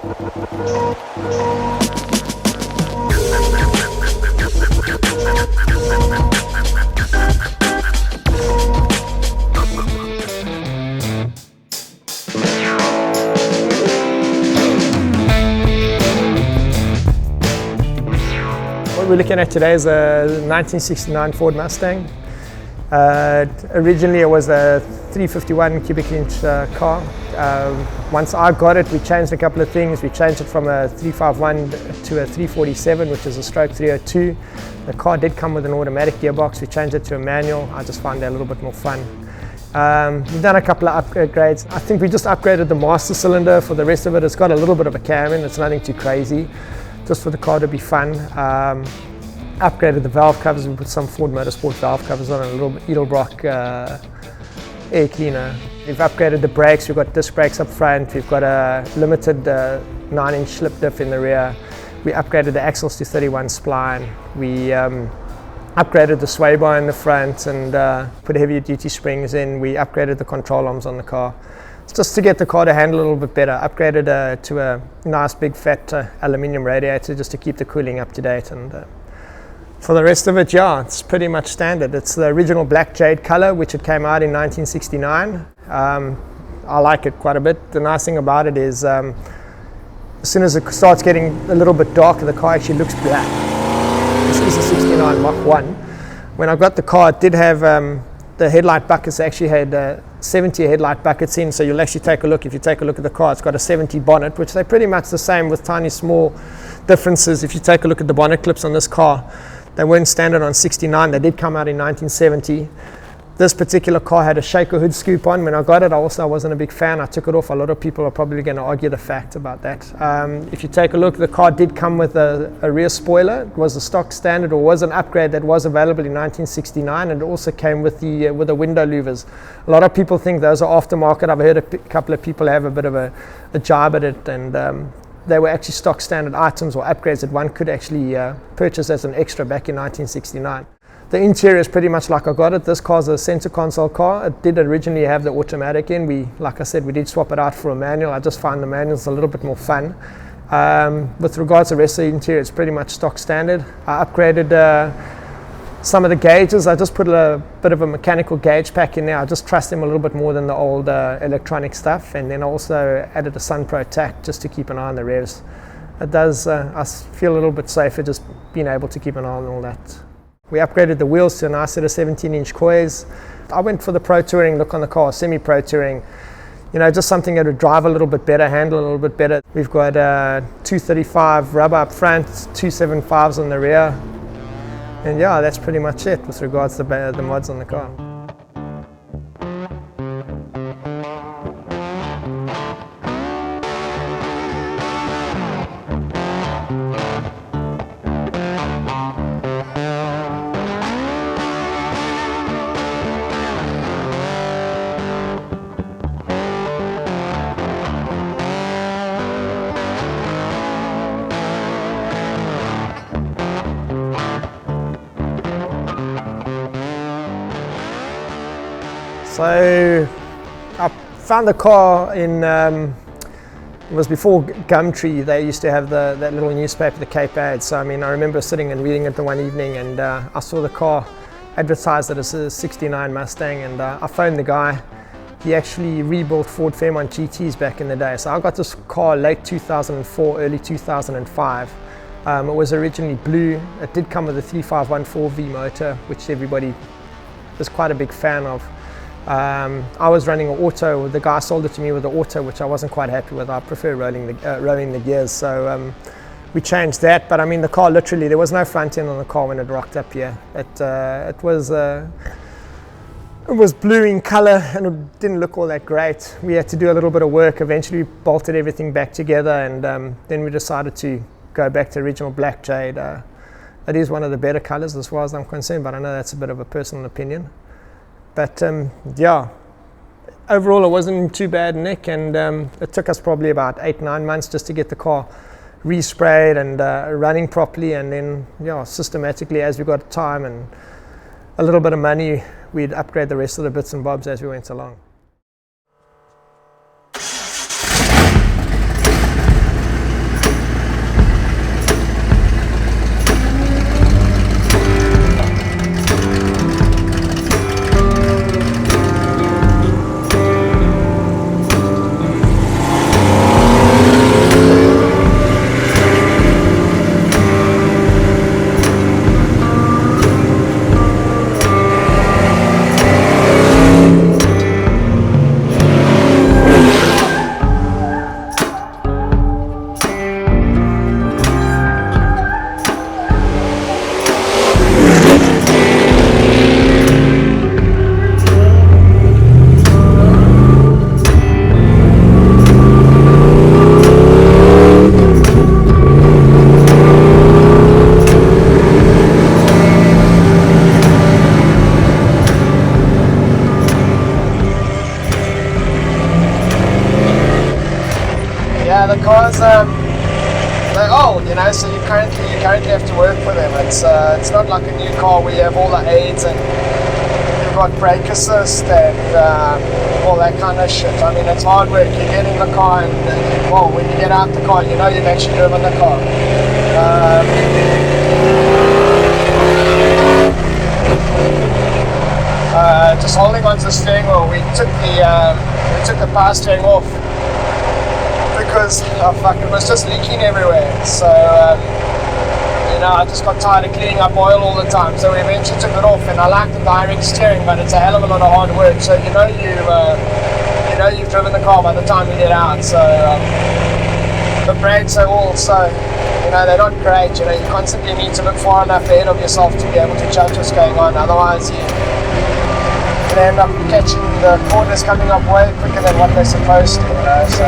What we're looking at today is a 1969 Ford Mustang. Originally it was a 351 cubic inch car. Once I got it, we changed a couple of things. We changed it from a 351 to a 347, which is a stroke 302. The car did come with an automatic gearbox. We changed it to a manual. I just found that a little bit more fun. We've done a couple of upgrades. I think we just upgraded the master cylinder. For the rest of it, it's got a little bit of a cam in. It's nothing too crazy, just for the car to be fun. Upgraded the valve covers. We put some Ford Motorsport valve covers on, a little Edelbrock air cleaner. We've upgraded the brakes. We've got disc brakes up front. We've got a limited 9-inch slip diff in the rear. We upgraded the axles to 31 spline. We upgraded the sway bar in the front and put heavier duty springs in. We upgraded the control arms on the car, just to get the car to handle a little bit better. Upgraded to a nice big fat aluminium radiator just to keep the cooling up to date. And for the rest of it, yeah, it's pretty much standard. It's the original black jade color, which it came out in 1969. I like it quite a bit. The nice thing about it is as soon as it starts getting a little bit darker, the car actually looks black. This is a 69 Mach 1. When I got the car, it did have the headlight buckets. Actually had 70 headlight buckets in, so you'll actually take a look. If you take a look at the car, it's got a 70 bonnet, which they're pretty much the same with tiny small differences. If you take a look at the bonnet clips on this car, they weren't standard on 69. They did come out in 1970. This particular car had a shaker hood scoop on. When I got it, I wasn't a big fan. I took it off. A lot of people are probably going to argue the fact about that. If you take a look, the car did come with a rear spoiler. It was a stock standard, or was an upgrade that was available in 1969, and it also came with the window louvers. A lot of people think those are aftermarket. I've heard a couple of people have a bit of a jibe at it, and they were actually stock standard items or upgrades that one could actually purchase as an extra back in 1969. The interior is pretty much like I got it. This car's a center console car. It did originally have the automatic in. Like I said, we did swap it out for a manual. I just find the manual's a little bit more fun. With regards to the rest of the interior, it's pretty much stock standard. I upgraded some of the gauges. I just put a bit of a mechanical gauge pack in there. I just trust them a little bit more than the old electronic stuff. And then I also added a SunPro tack just to keep an eye on the revs. It does, I feel a little bit safer just being able to keep an eye on all that. We upgraded the wheels to a nice set of 17-inch coys. I went for the Pro Touring look on the car, semi-Pro Touring. You know, just something that would drive a little bit better, handle a little bit better. We've got 235 rubber up front, 275s on the rear. And yeah, that's pretty much it with regards to the mods on the car. So I found the car in, it was before Gumtree. They used to have that little newspaper, the Cape Ad. So I mean, I remember sitting and reading it the one evening, and I saw the car advertised that it's a 69 Mustang, and I phoned the guy. He actually rebuilt Ford Fairmont GTs back in the day. So I got this car late 2004, early 2005. It was originally blue. It did come with a 3514V motor, which everybody was quite a big fan of. I was running an auto. The guy sold it to me with an auto, which I wasn't quite happy with. I prefer rolling the gears, so we changed that. But I mean, the car literally, there was no front end on the car when it rocked up here. It was blue in color, and it didn't look all that great. We had to do a little bit of work. Eventually, we bolted everything back together, and then we decided to go back to original black jade. It is one of the better colors as far as I'm concerned, but I know that's a bit of a personal opinion. But yeah, overall it wasn't in too bad nick, and it took us probably about 8-9 months just to get the car resprayed and running properly, and then yeah, systematically as we got time and a little bit of money, we'd upgrade the rest of the bits and bobs as we went along. Yeah, the cars, they're old, you know, so you currently have to work with them. It's not like a new car where you have all the aids and you've got brake assist and all that kind of shit. I mean, it's hard work. You get in the car and, well, when you get out the car, you know you've actually driven the car. Just holding onto the steering wheel, we took the power steering off because it was just leaking everywhere. So you know, I just got tired of cleaning up oil all the time. So we eventually took it off, and I like the direct steering, but it's a hell of a lot of hard work. So you know you've driven the car by the time you get out. So the brakes are also, you know, they're not great. You know, you constantly need to look far enough ahead of yourself to be able to judge what's going on. Otherwise, you end up catching the corners coming up way quicker than what they're supposed to. You know, so.